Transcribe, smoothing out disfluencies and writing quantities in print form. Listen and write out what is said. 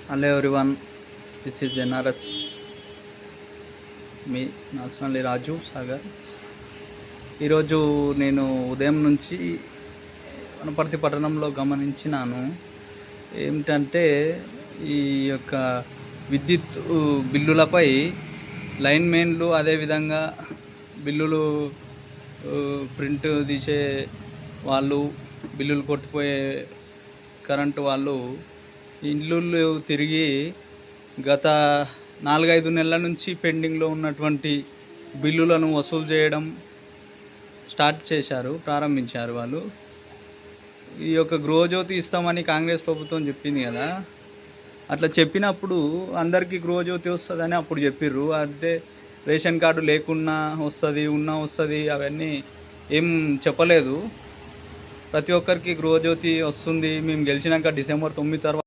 Hello everyone, this is NRS మీ నాచనల్లి రాజు సాగర్. ఈరోజు నేను ఉదయం నుంచి వనపర్తి పట్టణంలో గమనించినాను ఏమిటంటే ఈ యొక్క విద్యుత్ బిల్లులపై లైన్ మెయిన్లు, అదేవిధంగా బిల్లులు ప్రింట్ తీసే వాళ్ళు, బిల్లులు కొట్టిపోయే కరెంటు వాళ్ళు ఇల్లు తిరిగి గత 4-5 నెలల నుంచి పెండింగ్లో ఉన్నటువంటి బిల్లులను వసూలు చేయడం ప్రారంభించారు వాళ్ళు. ఈ యొక్క గృహజ్యోతి ఇస్తామని కాంగ్రెస్ ప్రభుత్వం చెప్పింది కదా, అట్లా చెప్పినప్పుడు అందరికీ గృహజ్యోతి వస్తుందని అప్పుడు చెప్పిర్రు. అంటే రేషన్ కార్డు లేకున్నా వస్తుంది, ఉన్నా వస్తుంది, అవన్నీ ఏం చెప్పలేదు. ప్రతి ఒక్కరికి గృహజ్యోతి వస్తుంది, మేము గెలిచినాక డిసెంబర్ 9 తర్వాత